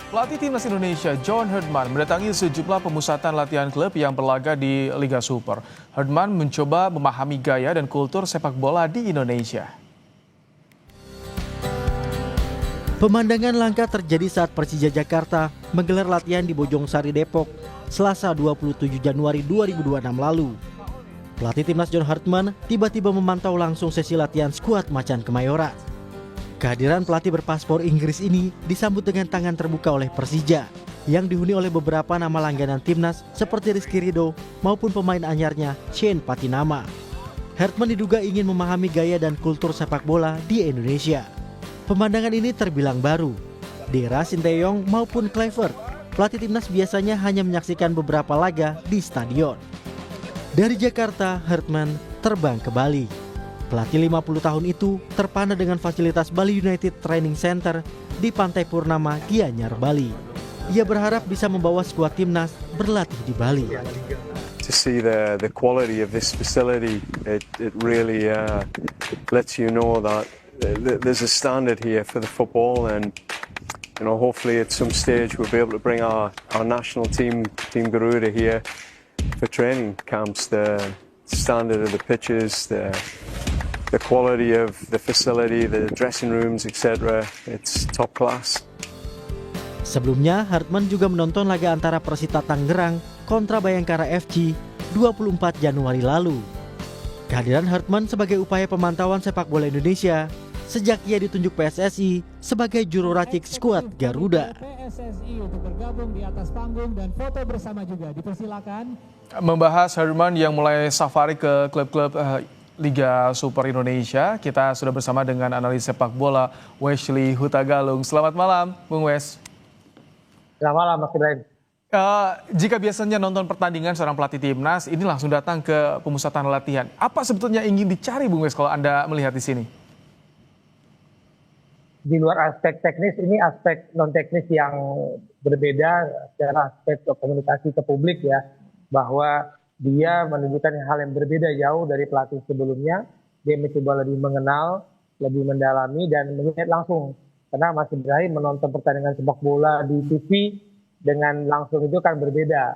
Pelatih Timnas Indonesia John Herdman mendatangi sejumlah pemusatan latihan klub yang berlaga di Liga Super. Herdman mencoba memahami gaya dan kultur sepak bola di Indonesia. Pemandangan langka terjadi saat Persija Jakarta menggelar latihan di Bojongsari Depok, Selasa 27 Januari 2026 lalu. Pelatih Timnas John Herdman tiba-tiba memantau langsung sesi latihan skuad Macan Kemayoran. Kehadiran pelatih berpaspor Inggris ini disambut dengan tangan terbuka oleh Persija yang dihuni oleh beberapa nama langganan Timnas seperti Rizky Ridho maupun pemain anyarnya Shane Patinama. Herdman diduga ingin memahami gaya dan kultur sepak bola di Indonesia. Pemandangan ini terbilang baru. Di era Sinteyong maupun Kluivert, pelatih Timnas biasanya hanya menyaksikan beberapa laga di stadion. Dari Jakarta, Herdman terbang ke Bali. Pelatih 50 tahun itu terpana dengan fasilitas Bali United Training Center di Pantai Purnama, Gianyar, Bali. Ia berharap bisa membawa skuad Timnas berlatih di Bali. To see the quality of this facility, it really lets you know that there's a standard here for the football, and hopefully at some stage we'll be able to bring our national team, Team Garuda, here for training camps. The standard of the pitches, the quality of the facility, the dressing rooms, etc. It's top class. Sebelumnya, Herdman juga menonton laga antara Persita Tangerang kontra Bayangkara FC 24 Januari lalu. Kehadiran Herdman sebagai upaya pemantauan sepak bola Indonesia sejak ia ditunjuk PSSI sebagai juru racik skuad Garuda. PSSI untuk bergabung di atas panggung dan foto bersama juga dipersilakan. Membahas Herdman yang mulai safari ke klub-klub Liga Super Indonesia, kita sudah bersama dengan analis sepak bola Wesley Hutagalung. Selamat malam, Bung Wes. Selamat malam, Mas Ibrahim. Jika biasanya nonton pertandingan seorang pelatih Timnas, ini langsung datang ke pemusatan latihan. Apa sebetulnya ingin dicari, Bung Wes, kalau Anda melihat di sini? Di luar aspek teknis, ini aspek non teknis yang berbeda secara aspek komunikasi ke publik ya, bahwa dia menunjukkan hal yang berbeda jauh dari pelatih sebelumnya. Dia mencoba lebih mengenal, lebih mendalami dan melihat langsung. Karena Mas Ibrahim menonton pertandingan sepak bola di TV dengan langsung itu kan berbeda.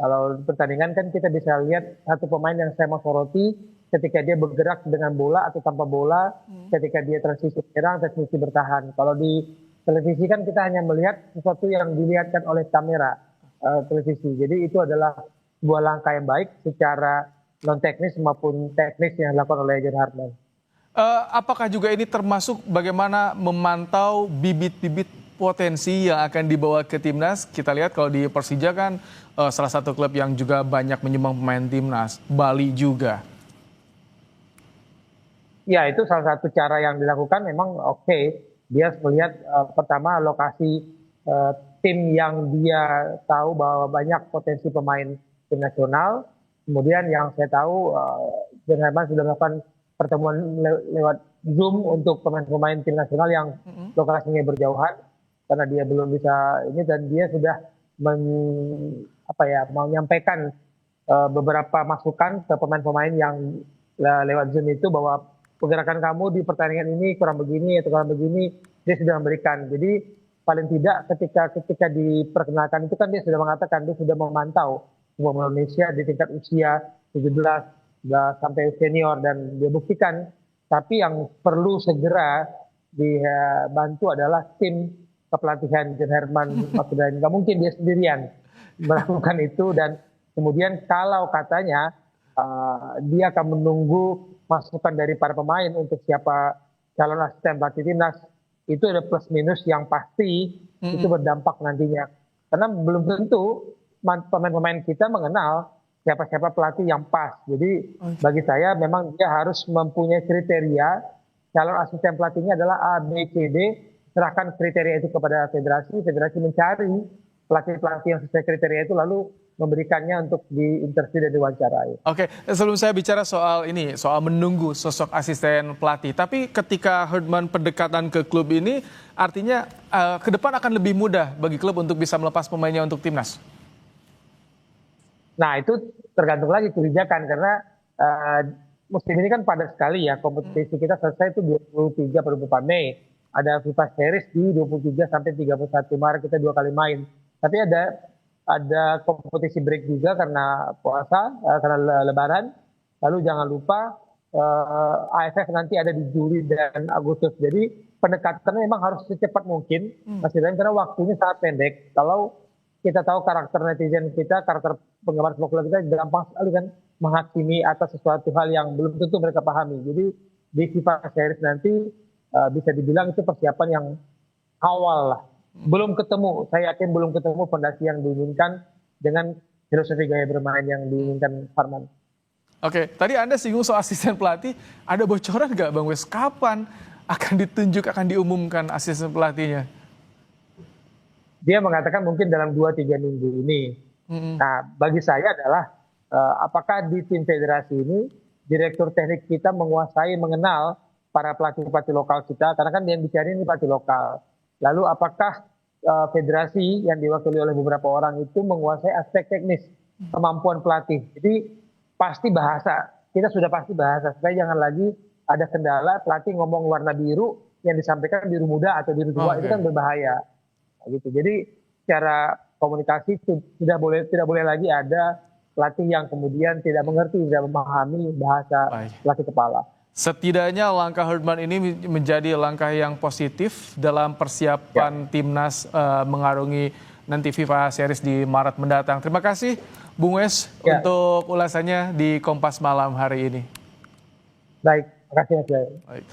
Kalau pertandingan kan kita bisa lihat satu pemain yang saya mau soroti ketika dia bergerak dengan bola atau tanpa bola, ketika dia transisi menyerang, transisi bertahan. Kalau di televisi kan kita hanya melihat sesuatu yang dilihatkan oleh kamera televisi. Jadi itu adalah sebuah langkah yang baik secara non teknis maupun teknis yang dilakukan oleh John Herdman. Apakah juga ini termasuk bagaimana memantau bibit-bibit potensi yang akan dibawa ke Timnas? Kita lihat kalau di Persija kan salah satu klub yang juga banyak menyumbang pemain Timnas, Bali juga. Ya, itu salah satu cara yang dilakukan memang oke. Dia melihat pertama lokasi tim yang dia tahu bahwa banyak potensi pemain tim nasional. Kemudian yang saya tahu John Herdman sudah melakukan pertemuan lewat Zoom untuk pemain-pemain tim nasional yang lokasinya berjauhan karena dia belum bisa ini, dan dia sudah menyampaikan beberapa masukan ke pemain-pemain yang lewat Zoom itu bahwa pergerakan kamu di pertandingan ini kurang begini atau kurang begini, dia sudah memberikan. Jadi paling tidak ketika diperkenalkan itu kan dia sudah mengatakan dia sudah memantau semua Indonesia di tingkat usia 17 sampai senior dan dia buktikan. Tapi yang perlu segera dibantu adalah tim kepelatihan John Herdman. Maksudnya nggak mungkin dia sendirian melakukan itu, dan kemudian kalau katanya dia akan menunggu masukan dari para pemain untuk siapa calon asisten pelatih timnas, itu ada plus minus yang pasti itu berdampak nantinya. Karena belum tentu pemain-pemain kita mengenal siapa-siapa pelatih yang pas. Jadi bagi saya memang dia harus mempunyai kriteria. Calon asisten pelatihnya adalah A, B, C, D. Serahkan kriteria itu kepada federasi. Federasi mencari pelatih-pelatih yang sesuai kriteria itu lalu memberikannya untuk diinterview dan diwawancarai. Oke, sebelum saya bicara soal ini, soal menunggu sosok asisten pelatih, tapi ketika Herdman pendekatan ke klub ini, artinya ke depan akan lebih mudah bagi klub untuk bisa melepas pemainnya untuk timnas? Nah, itu tergantung lagi kebijakan, karena musim ini kan padat sekali ya, kompetisi kita selesai itu 23 pada 24 Mei. ada FIFA Series di 23 sampai 31 Maret kita 2 kali main. Tapi ada kompetisi break juga karena puasa, karena Lebaran. Lalu jangan lupa AFF nanti ada di Juli dan Agustus. Jadi pendekatannya memang harus secepat mungkin, Mas Ibrahim, karena waktunya sangat pendek. Kalau kita tahu karakter netizen kita, karakter penggemar sepak bola kita gampang sekali kan menghakimi atas sesuatu hal yang belum tentu mereka pahami. Jadi di FIFA Series nanti bisa dibilang itu persiapan yang awal lah. Belum ketemu, saya yakin belum ketemu fondasi yang diinginkan dengan filosofi gaya bermain yang diinginkan Harman. Oke, tadi Anda singgung soal asisten pelatih, ada bocoran nggak Bang Wes? Kapan akan ditunjuk, akan diumumkan asisten pelatihnya? Dia mengatakan mungkin dalam 2-3 minggu ini. Nah, bagi saya adalah apakah di tim federasi ini direktur teknik kita mengenal para pelatih-pelatih lokal kita, karena kan yang dicari ini pelatih lokal. Lalu apakah federasi yang diwakili oleh beberapa orang itu menguasai aspek teknis kemampuan pelatih. Jadi pasti bahasa, kita sudah pasti bahasa, supaya jangan lagi ada kendala pelatih ngomong warna biru yang disampaikan biru muda atau biru tua, itu kan berbahaya. Gitu. Jadi secara komunikasi tidak boleh lagi ada pelatih yang kemudian tidak mengerti, tidak memahami bahasa pelatih kepala. Setidaknya langkah Herdman ini menjadi langkah yang positif dalam persiapan timnas mengarungi nanti FIFA Series di Maret mendatang. Terima kasih Bung Wes untuk ulasannya di Kompas Malam hari ini. Baik, terima kasih Mas Jaya.